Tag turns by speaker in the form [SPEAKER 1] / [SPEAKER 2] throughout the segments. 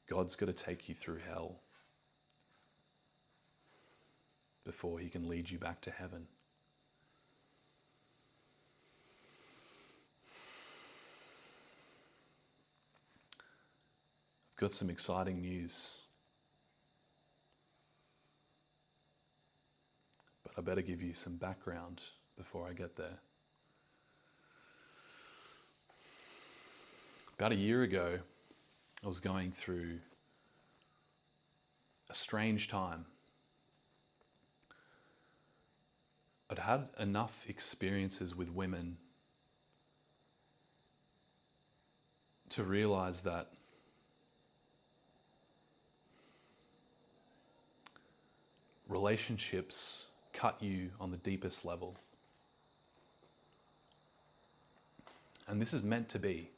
[SPEAKER 1] God's got to take you through hell before he can lead you back to heaven. I've got some exciting news, but I better give you some background before I get there. About a year ago, I was going through a strange time. I'd had enough experiences with women to realize that relationships cut you on the deepest level. And this is meant to be.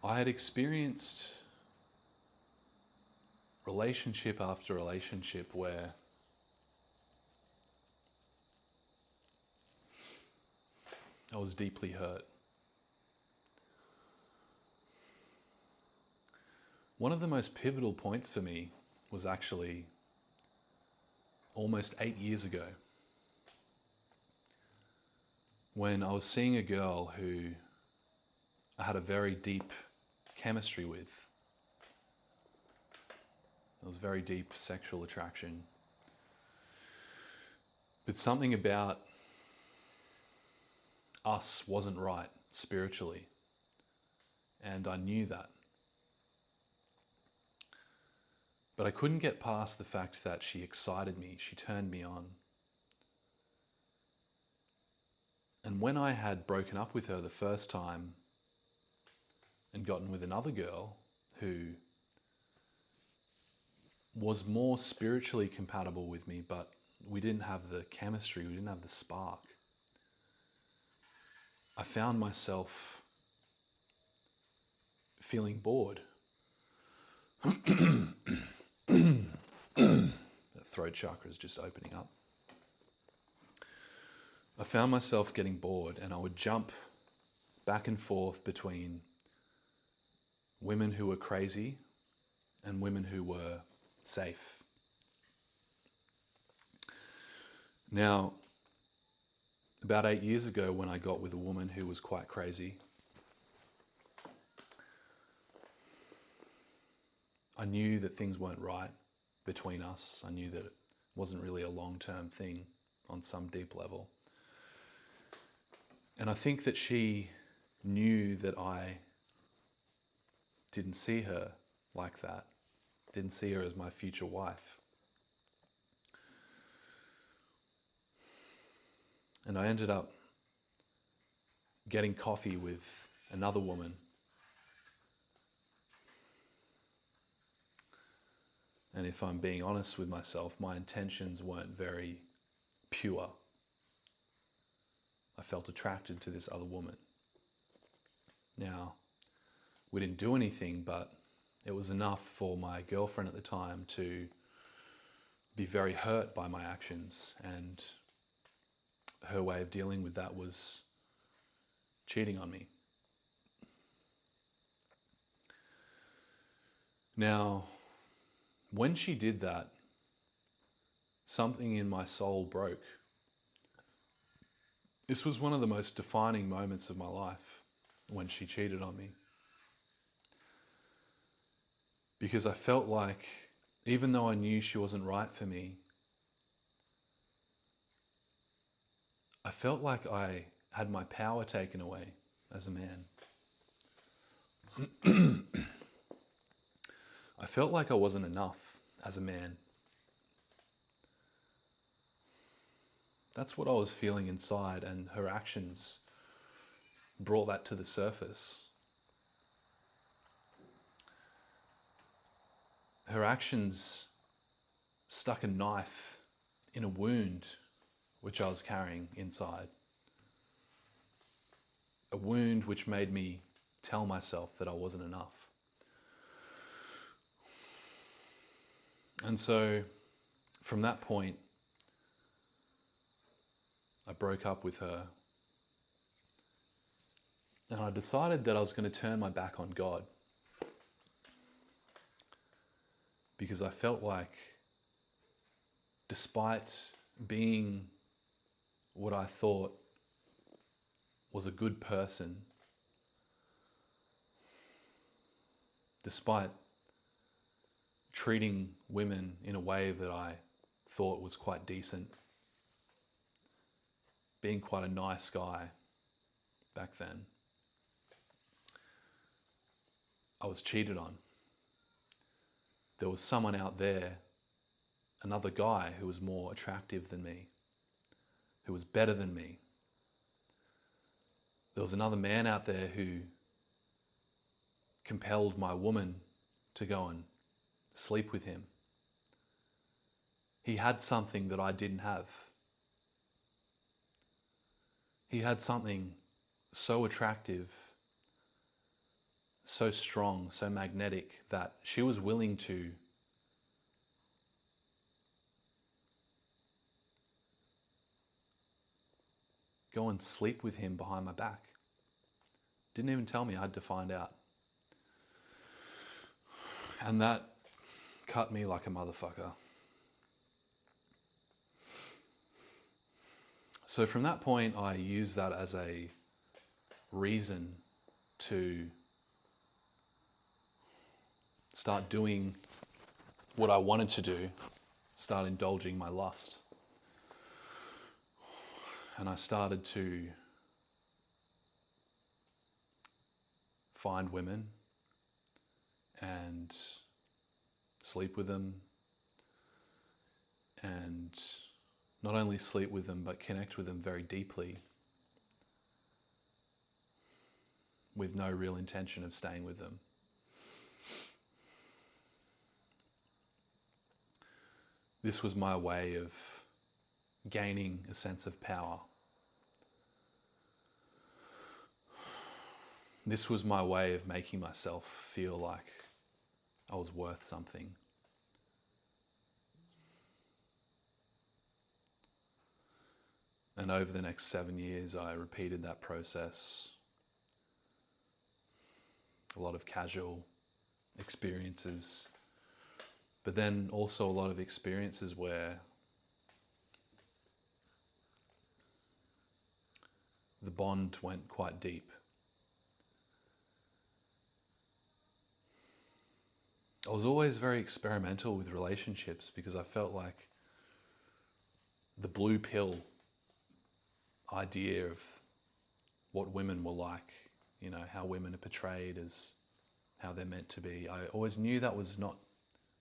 [SPEAKER 1] I had experienced relationship after relationship where I was deeply hurt. One of the most pivotal points for me was actually almost 8 years ago, when I was seeing a girl who I had a very deep chemistry with. There was very deep sexual attraction. But something about us wasn't right spiritually, and I knew that. But I couldn't get past the fact that she excited me, she turned me on. And when I had broken up with her the first time and gotten with another girl who was more spiritually compatible with me, but we didn't have the chemistry, we didn't have the spark, I found myself feeling bored. That throat chakra is just opening up. I found myself getting bored, and I would jump back and forth between women who were crazy and women who were safe. Now, about 8 years ago, when I got with a woman who was quite crazy, I knew that things weren't right between us. I knew that it wasn't really a long-term thing on some deep level. And I think that she knew that I didn't see her like that, didn't see her as my future wife. And I ended up getting coffee with another woman. And if I'm being honest with myself, my intentions weren't very pure. I felt attracted to this other woman. Now, we didn't do anything, but it was enough for my girlfriend at the time to be very hurt by my actions, and her way of dealing with that was cheating on me. Now, when she did that, something in my soul broke. This was one of the most defining moments of my life, when she cheated on me. Because I felt like, even though I knew she wasn't right for me, I felt like I had my power taken away as a man. I felt like I wasn't enough as a man. That's what I was feeling inside, and her actions brought that to the surface. Her actions stuck a knife in a wound which I was carrying inside. A wound which made me tell myself that I wasn't enough. And so, from that point, I broke up with her. And I decided that I was going to turn my back on God because I felt like, despite being what I thought was a good person, despite treating women in a way that I thought was quite decent, being quite a nice guy back then, I was cheated on. There was someone out there, another guy who was more attractive than me, who was better than me. There was another man out there who compelled my woman to go and sleep with him. He had something that I didn't have. He had something so attractive, so strong, so magnetic that she was willing to go and sleep with him behind my back. Didn't even tell me. I had to find out. And that cut me like a motherfucker. So from that point, I used that as a reason to start doing what I wanted to do, start indulging my lust. And I started to find women and sleep with them, and not only sleep with them, but connect with them very deeply with no real intention of staying with them. This was my way of gaining a sense of power. This was my way of making myself feel like I was worth something. And over the next 7 years, I repeated that process. A lot of casual experiences, but then also a lot of experiences where the bond went quite deep. I was always very experimental with relationships because I felt like the blue pill idea of what women were like, you know, how women are portrayed as how they're meant to be. I always knew that was not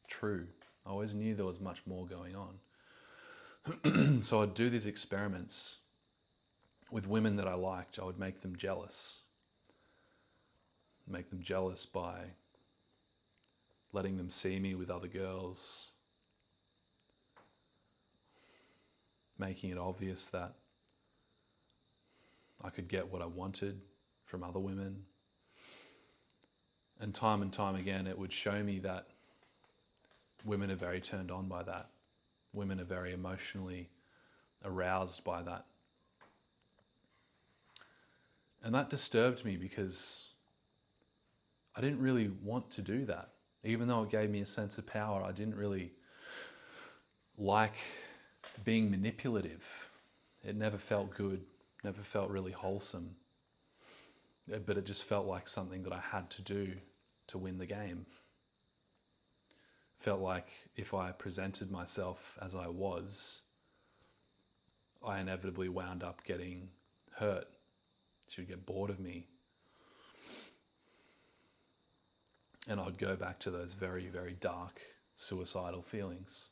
[SPEAKER 1] true. I always knew there was much more going on. So I'd do these experiments with women that I liked. I would make them jealous. Make them jealous by letting them see me with other girls, making it obvious that I could get what I wanted from other women. And time again, it would show me that women are very turned on by that. Women are very emotionally aroused by that. And that disturbed me because I didn't really want to do that. Even though it gave me a sense of power, I didn't really like being manipulative. It never felt good, never felt really wholesome. But it just felt like something that I had to do to win the game. Felt like if I presented myself as I was, I inevitably wound up getting hurt. She would get bored of me. And I'd go back to those very, very dark, suicidal feelings.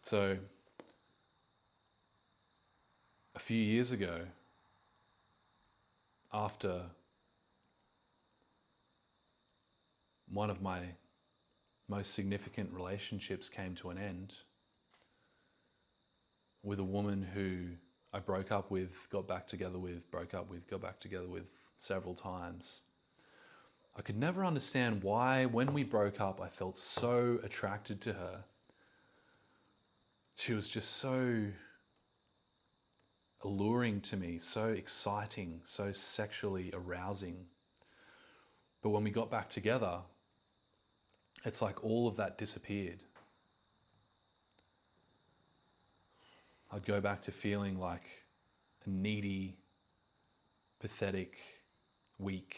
[SPEAKER 1] So, a few years ago, after one of my most significant relationships came to an end, with a woman who I broke up with, got back together with, broke up with, got back together with several times. I could never understand why, when we broke up, I felt so attracted to her. She was just so alluring to me, so exciting, so sexually arousing. But when we got back together, it's like all of that disappeared. I'd go back to feeling like a needy, pathetic, weak,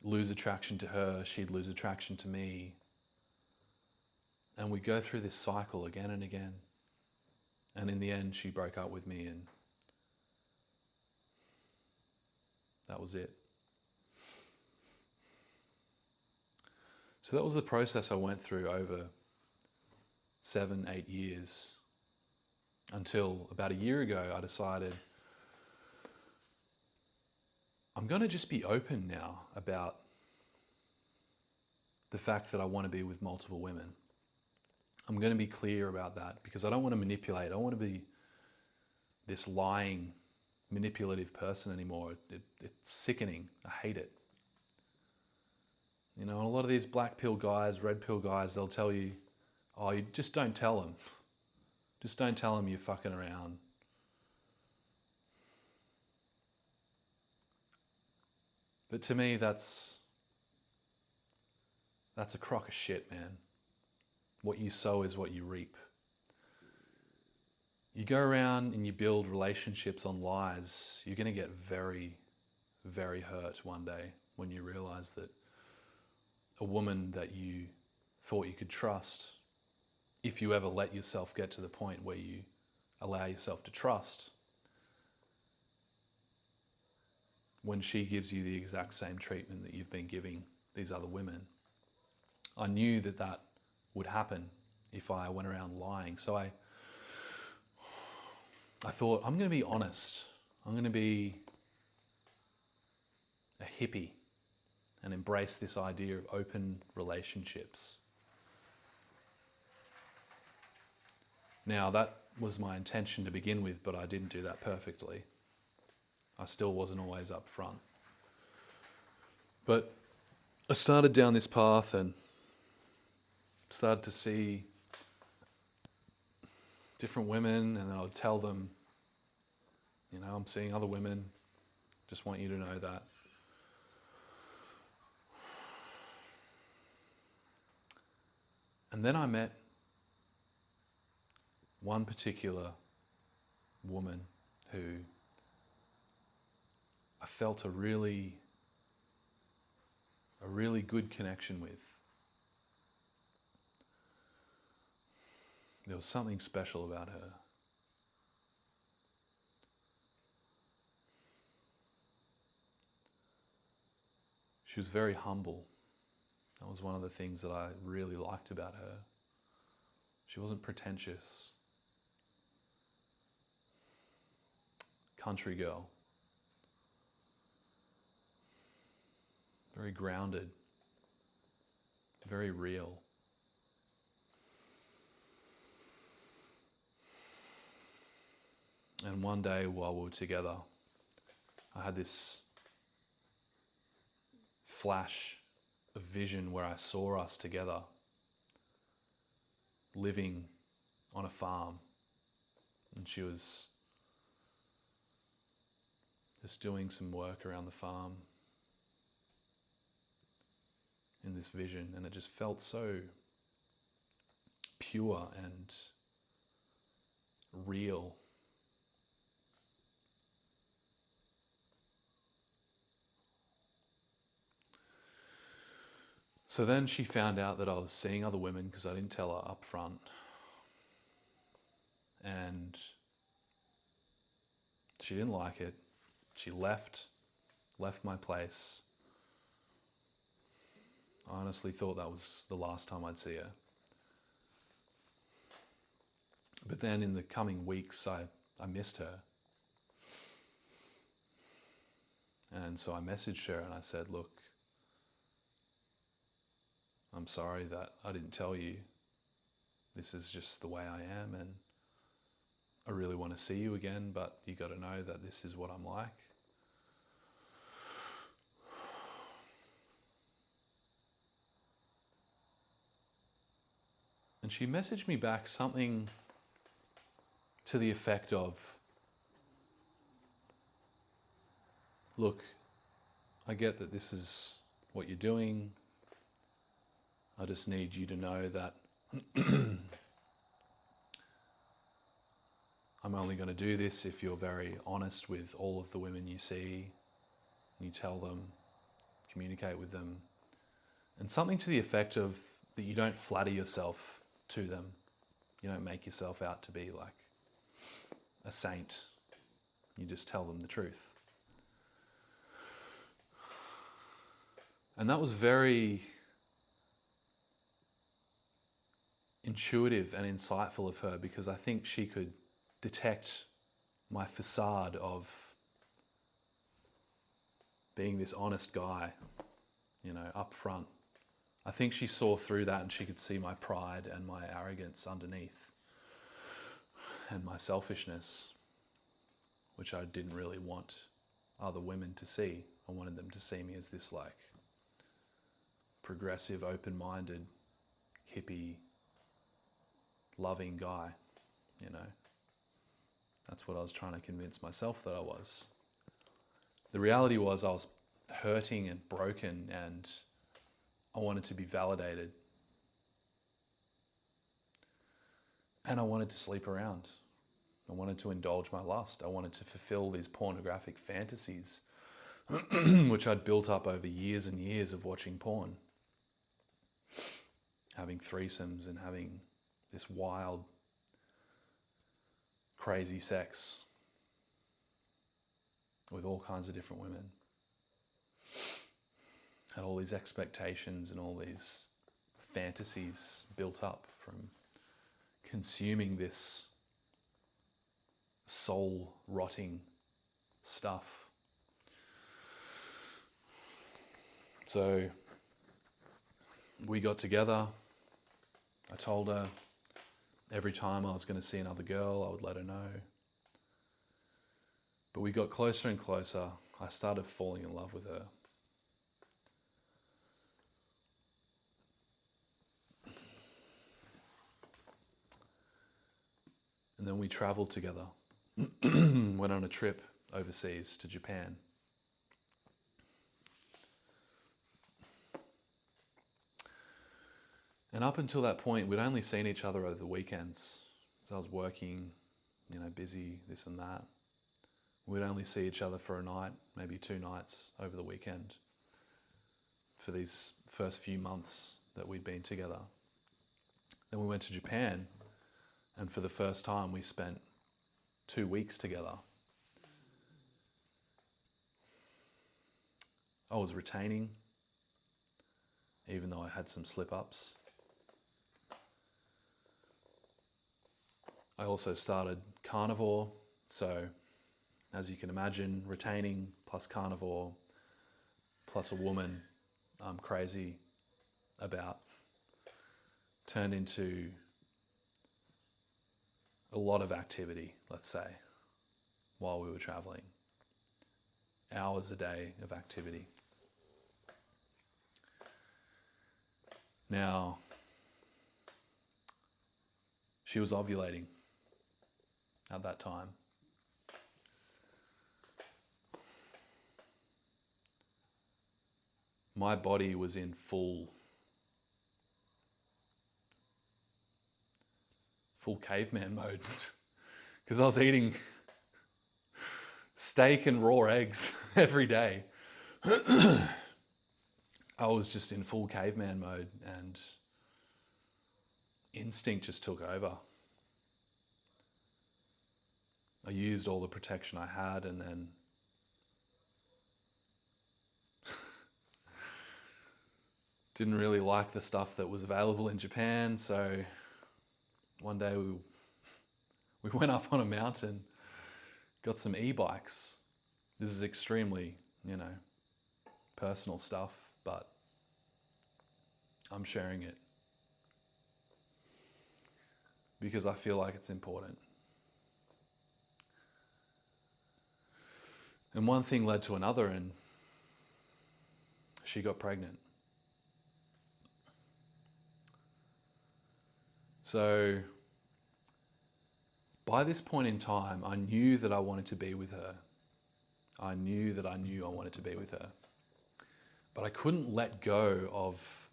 [SPEAKER 1] lose attraction to her, she'd lose attraction to me. And we go through this cycle again and again. And in the end, she broke up with me, and that was it. So that was the process I went through over 7, 8 years, until about a year ago I decided I'm going to just be open now about the fact that I want to be with multiple women. I'm going to be clear about that because I don't want to manipulate. I don't want to be this lying, manipulative person anymore. It's sickening. I hate it. You know, and a lot of these black pill guys, red pill guys, they'll tell you, oh, you just don't tell them. Just don't tell them you're fucking around. But to me, that's a crock of shit, man. What you sow is what you reap. You go around and you build relationships on lies, you're going to get very, very hurt one day when you realize that a woman that you thought you could trust, if you ever let yourself get to the point where you allow yourself to trust, when she gives you the exact same treatment that you've been giving these other women. I knew that that would happen if I went around lying. So I thought, I'm going to be honest. I'm going to be a hippie and embrace this idea of open relationships. Now, that was my intention to begin with, but I didn't do that perfectly. I still wasn't always up front. But I started down this path and started to see different women, and then I would tell them, you know, I'm seeing other women, just want you to know that. And then I met one particular woman who I felt a really good connection with. There was something special about her. She was very humble. That was one of the things that I really liked about her. She wasn't pretentious. Country girl. Very grounded. Very real. And one day while we were together, I had this flash of vision where I saw us together living on a farm, and she was just doing some work around the farm in this vision, and it just felt so pure and real. So then she found out that I was seeing other women because I didn't tell her up front. And she didn't like it. She left my place. I honestly thought that was the last time I'd see her. But then in the coming weeks, I missed her. And so I messaged her and I said, look, I'm sorry that I didn't tell you. This is just the way I am, and I really want to see you again, but you got to know that this is what I'm like. And she messaged me back something to the effect of, look, I get that this is what you're doing. I just need you to know that I'm only going to do this if you're very honest with all of the women you see. You tell them, communicate with them. And something to the effect of that you don't flatter yourself to them. You don't make yourself out to be like a saint. You just tell them the truth. And that was very intuitive and insightful of her, because I think she could detect my facade of being this honest guy, up front. I think she saw through that, and she could see my pride and my arrogance underneath, and my selfishness, which I didn't really want other women to see. I wanted them to see me as this like progressive, open-minded, hippie, loving guy, That's what I was trying to convince myself that I was. The reality was I was hurting and broken, and I wanted to be validated. And I wanted to sleep around. I wanted to indulge my lust. I wanted to fulfill these pornographic fantasies, which I'd built up over years and years of watching porn. Having threesomes and having this wild, crazy sex with all kinds of different women. Had all these expectations and all these fantasies built up from consuming this soul-rotting stuff. So we got together. I told her every time I was going to see another girl, I would let her know. But we got closer and closer. I started falling in love with her. And then we traveled together. Went on a trip overseas to Japan. And up until that point, we'd only seen each other over the weekends. So I was working, busy, this and that. We'd only see each other for a night, maybe 2 nights over the weekend for these first few months that we'd been together. Then we went to Japan, and for the first time we spent 2 weeks together. I was retaining, even though I had some slip-ups. I also started carnivore, so as you can imagine, retaining plus carnivore plus a woman I'm crazy about turned into a lot of activity, let's say, while we were traveling. Hours a day of activity. Now, she was ovulating at that time. My body was in full caveman mode because I was eating steak and raw eggs every day. I was just in full caveman mode, and instinct just took over. I used all the protection I had, and then didn't really like the stuff that was available in Japan, so one day we went up on a mountain, got some e-bikes. This is extremely, personal stuff, but I'm sharing it because I feel like it's important. And one thing led to another, and she got pregnant. So By this point in time, I knew that I wanted to be with her. I knew that I knew I wanted to be with her. But I couldn't let go of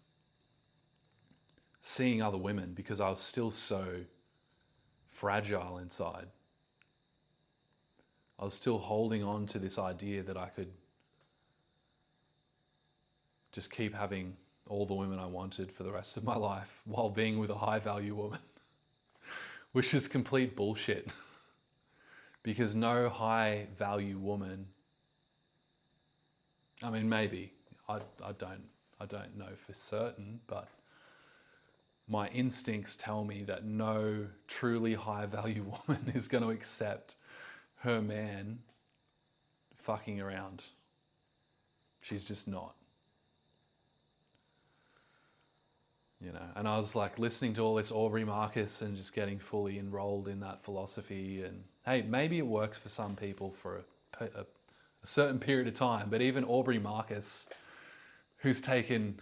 [SPEAKER 1] seeing other women because I was still so fragile inside. I was still holding on to this idea that I could just keep having all the women I wanted for the rest of my life while being with a high value woman, which is complete bullshit. Because no high value woman, I mean, maybe, I don't know for certain, but my instincts tell me that no truly high value woman is going to accept her man fucking around. She's just not. You know, and I was like listening to all this Aubrey Marcus and just getting fully enrolled in that philosophy. And hey, maybe it works for some people for a certain period of time, but even Aubrey Marcus, who's taken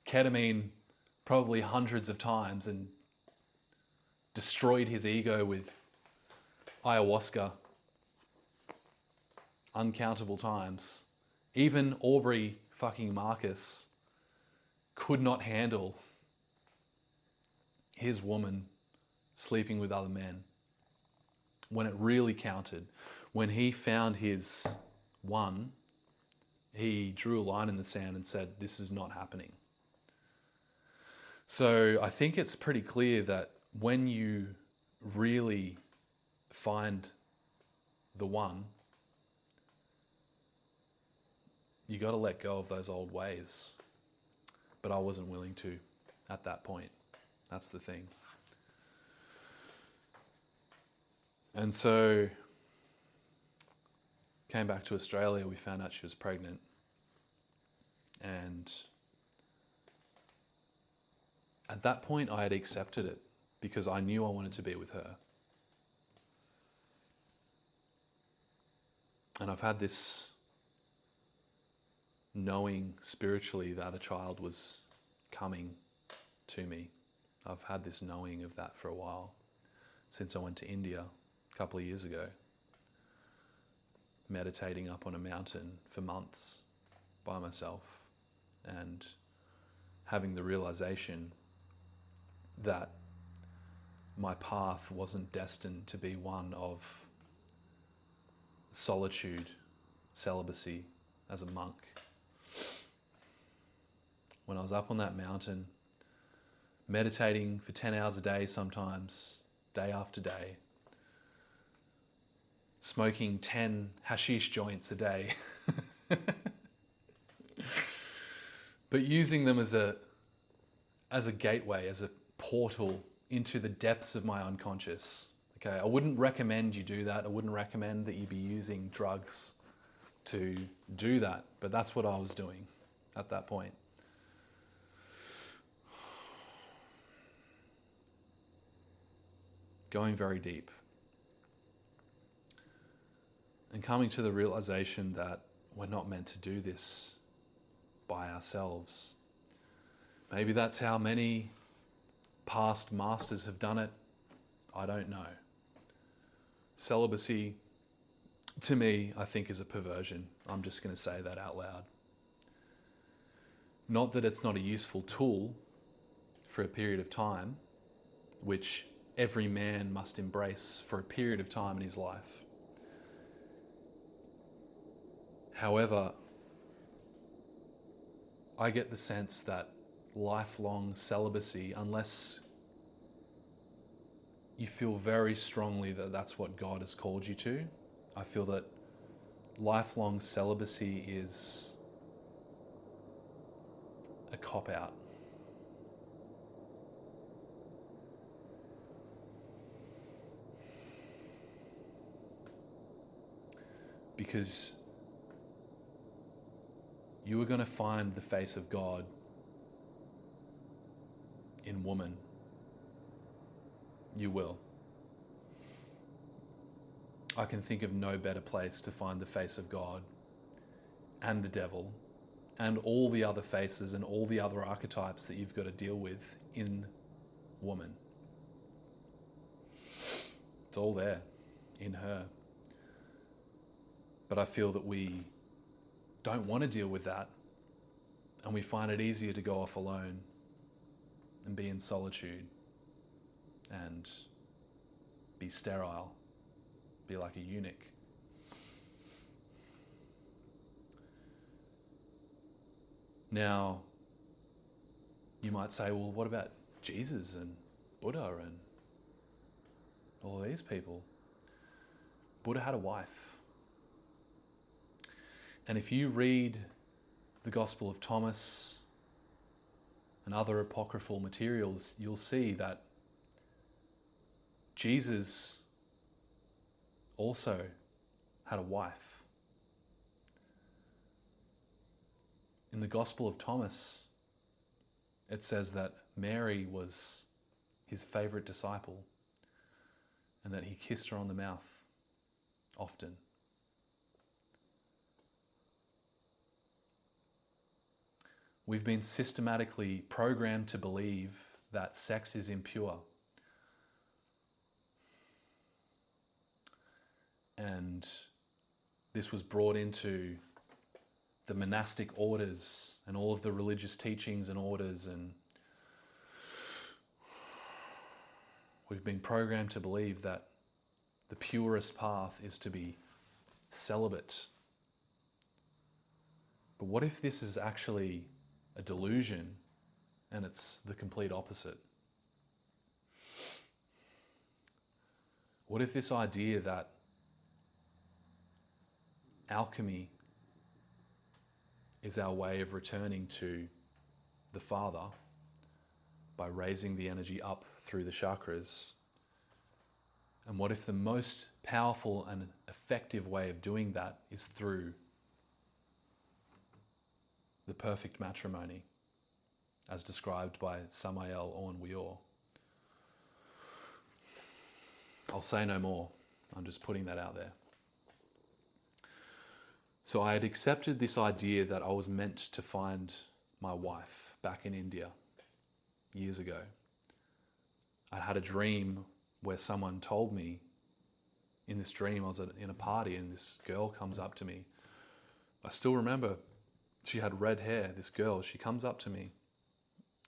[SPEAKER 1] ketamine probably hundreds of times and destroyed his ego with ayahuasca uncountable times, even Aubrey fucking Marcus could not handle his woman sleeping with other men when it really counted. When he found his one, he drew a line in the sand and said, this is not happening. So I think it's pretty clear that when you really find the one, you got to let go of those old ways. But I wasn't willing to at that point. That's the thing. And so came back to Australia, we found out she was pregnant. And at that point I had accepted it because I knew I wanted to be with her. And I've had this knowing spiritually that a child was coming to me. I've had this knowing of that for a while, since I went to India a couple of years ago, meditating up on a mountain for months by myself and having the realization that my path wasn't destined to be one of solitude, celibacy as a monk. When I was up on that mountain, meditating for 10 hours a day sometimes, day after day, smoking 10 hashish joints a day, but using them as a gateway, as a portal into the depths of my unconscious. Okay, I wouldn't recommend you do that. I wouldn't recommend that you be using drugs to do that, but that's what I was doing at that point. Going very deep and coming to the realization that we're not meant to do this by ourselves. Maybe that's how many past masters have done it. I don't know. Celibacy, to me, I think is a perversion. I'm just going to say that out loud. Not that it's not a useful tool for a period of time, which every man must embrace for a period of time in his life. However, I get the sense that lifelong celibacy, unless you feel very strongly that that's what God has called you to, I feel that lifelong celibacy is a cop-out. Because you are going to find the face of God in woman. You will. I can think of no better place to find the face of God and the devil and all the other faces and all the other archetypes that you've got to deal with in woman. It's all there in her. But I feel that we don't want to deal with that, and we find it easier to go off alone and be in solitude and be sterile, be like a eunuch. Now, you might say, well, what about Jesus and Buddha and all these people? Buddha had a wife. And if you read the Gospel of Thomas and other apocryphal materials, you'll see that Jesus also had a wife. In the Gospel of Thomas, it says that Mary was his favorite disciple and that he kissed her on the mouth often. We've been systematically programmed to believe that sex is impure. And this was brought into the monastic orders and all of the religious teachings and orders, and we've been programmed to believe that the purest path is to be celibate. But what if this is actually a delusion and it's the complete opposite? What if this idea that alchemy is our way of returning to the Father by raising the energy up through the chakras? And what if the most powerful and effective way of doing that is through the perfect matrimony, as described by Samael Aun Weor? I'll say no more. I'm just putting that out there. So I had accepted this idea that I was meant to find my wife back in India years ago. I had a dream where someone told me, in this dream I was in a party and this girl comes up to me. I still remember, she had red hair, this girl. She comes up to me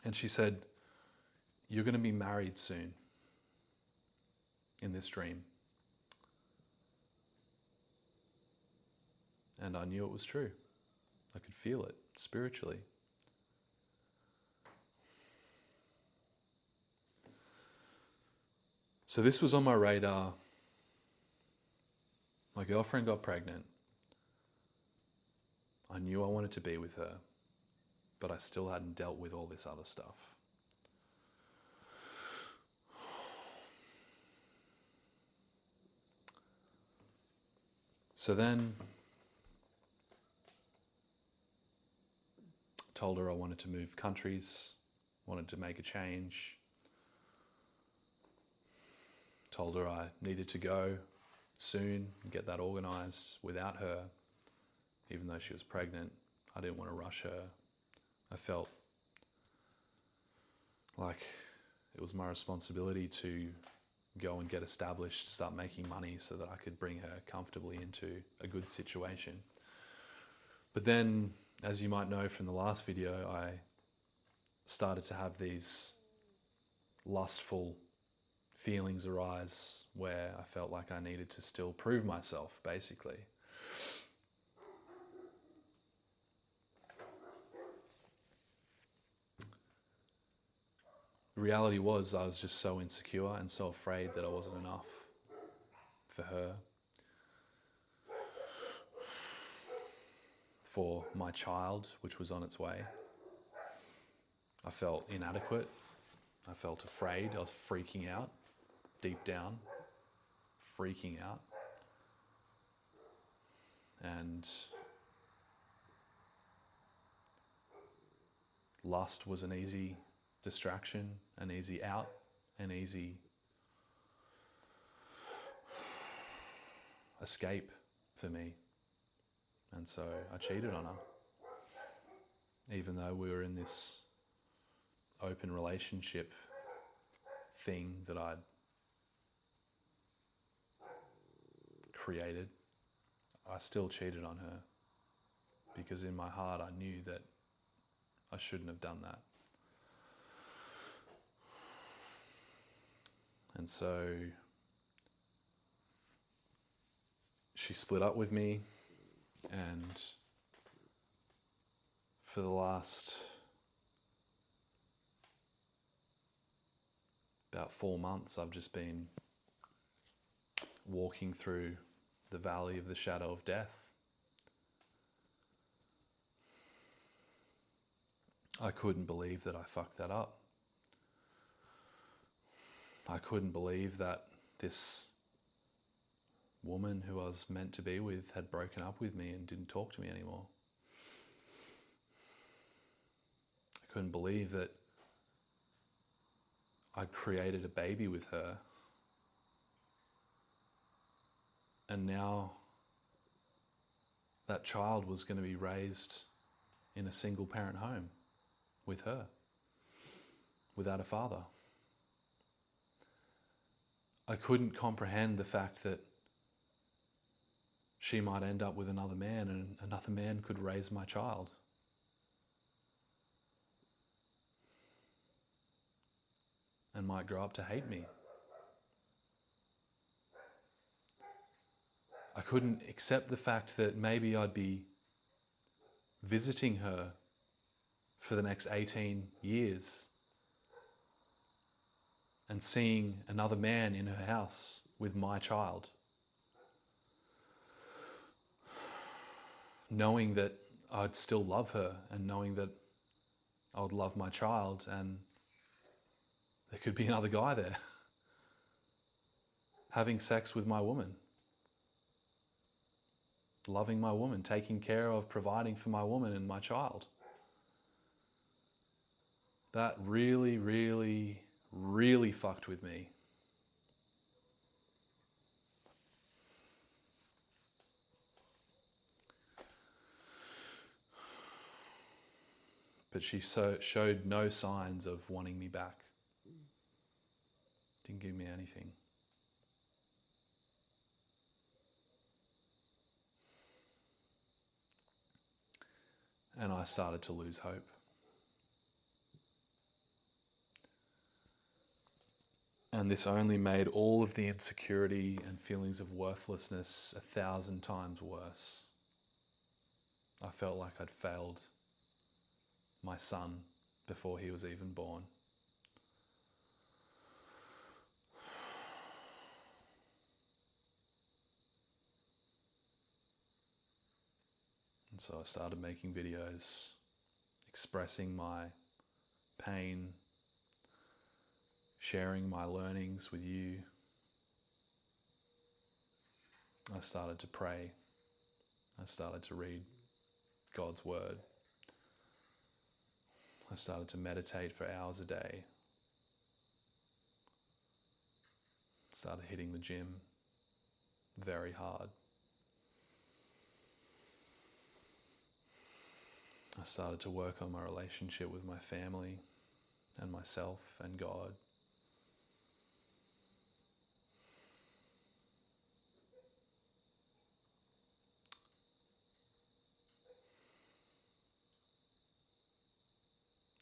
[SPEAKER 1] and she said, "You're going to be married soon," in this dream. And I knew it was true. I could feel it spiritually. So this was on my radar. My girlfriend got pregnant. I knew I wanted to be with her, but I still hadn't dealt with all this other stuff. So then told her I wanted to move countries, wanted to make a change. Told her I needed to go soon and get that organised without her, even though she was pregnant. I didn't want to rush her. I felt like it was my responsibility to go and get established, start making money so that I could bring her comfortably into a good situation. But then, as you might know from the last video, I started to have these lustful feelings arise where I felt like I needed to still prove myself, basically. The reality was I was just so insecure and so afraid that I wasn't enough for her, for my child, which was on its way. I felt inadequate. I felt afraid. I was freaking out, deep down, freaking out. And lust was an easy distraction, an easy out, an easy escape for me. And so I cheated on her, even though we were in this open relationship thing that I'd created, I still cheated on her because in my heart I knew that I shouldn't have done that. And so she split up with me, and for the last about 4 months I've just been walking through the valley of the shadow of death. I couldn't believe that I fucked that up. I couldn't believe that this woman who I was meant to be with had broken up with me and didn't talk to me anymore. I couldn't believe that I'd created a baby with her, and now that child was going to be raised in a single parent home with her, without a father. I couldn't comprehend the fact that she might end up with another man and another man could raise my child. And might grow up to hate me. I couldn't accept the fact that maybe I'd be visiting her for the next 18 years and seeing another man in her house with my child. Knowing that I'd still love her and knowing that I would love my child and there could be another guy there having sex with my woman, loving my woman, taking care of, providing for my woman and my child. That really, really, really fucked with me. But she showed no signs of wanting me back. Didn't give me anything. And I started to lose hope. And this only made all of the insecurity and feelings of worthlessness 1,000 times worse. I felt like I'd failed my son before he was even born. And so I started making videos, expressing my pain, sharing my learnings with you. I started to pray. I started to read God's word. I started to meditate for hours a day. Started hitting the gym very hard. I started to work on my relationship with my family and myself and God.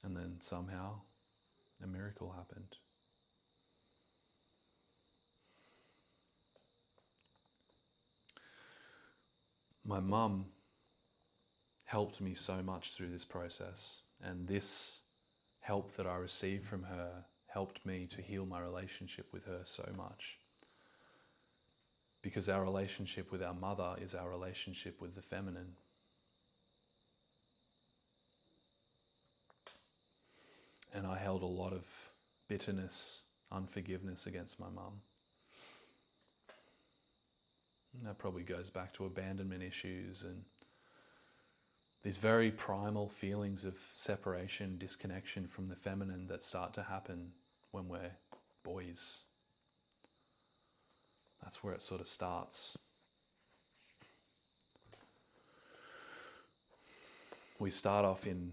[SPEAKER 1] And then somehow a miracle happened. My mum helped me so much through this process, and this help that I received from her helped me to heal my relationship with her so much. Because our relationship with our mother is our relationship with the feminine. And I held a lot of bitterness, unforgiveness against my mum. And that probably goes back to abandonment issues and these very primal feelings of separation, disconnection from the feminine that start to happen when we're boys. That's where it sort of starts. We start off in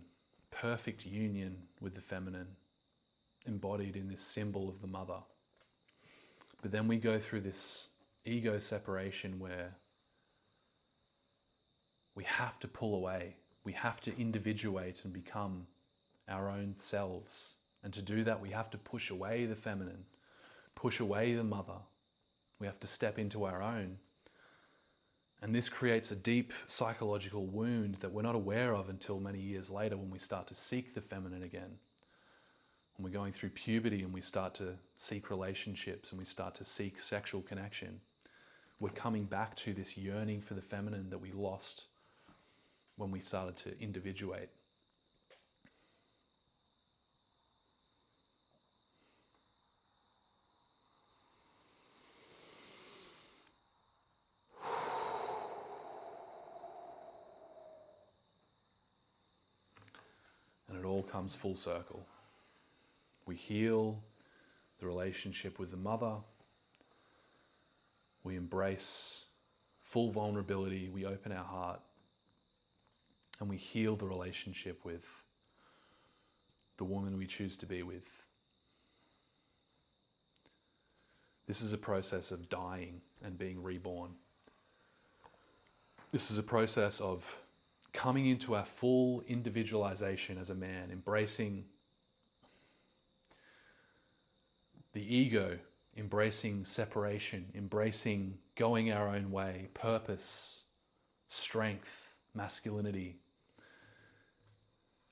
[SPEAKER 1] perfect union with the feminine, embodied in this symbol of the mother. But then we go through this ego separation where we have to pull away. We have to individuate and become our own selves. And to do that, we have to push away the feminine, push away the mother. We have to step into our own. And this creates a deep psychological wound that we're not aware of until many years later when we start to seek the feminine again. When we're going through puberty and we start to seek relationships and we start to seek sexual connection, we're coming back to this yearning for the feminine that we lost when we started to individuate. And it all comes full circle. We heal the relationship with the mother. We embrace full vulnerability. We open our heart. And we heal the relationship with the woman we choose to be with. This is a process of dying and being reborn. This is a process of coming into our full individualization as a man, embracing the ego, embracing separation, embracing going our own way, purpose, strength, masculinity.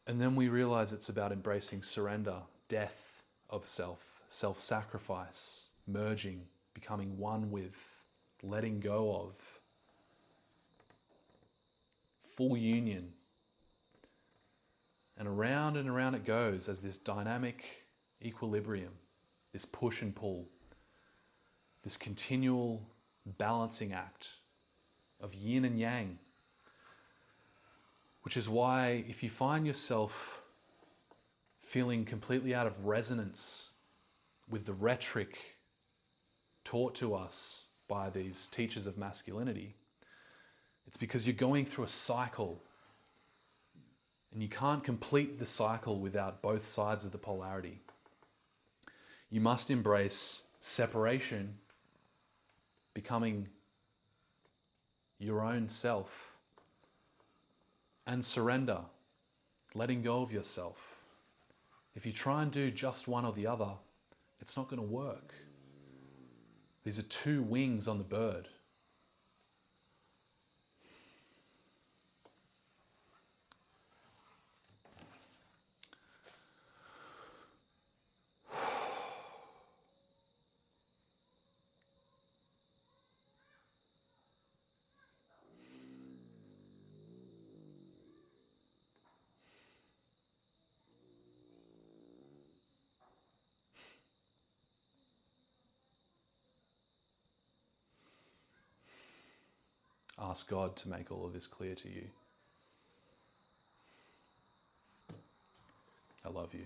[SPEAKER 1] And then we realize it's about embracing surrender, death of self, self-sacrifice, merging, becoming one with, letting go of, full union. And around it goes as this dynamic equilibrium, this push and pull, this continual balancing act of yin and yang. Which is why if you find yourself feeling completely out of resonance with the rhetoric taught to us by these teachers of masculinity, it's because you're going through a cycle and you can't complete the cycle without both sides of the polarity. You must embrace separation, becoming your own self, and surrender, letting go of yourself. If you try and do just one or the other, it's not going to work. These are two wings on the bird. Ask God to make all of this clear to you. I love you.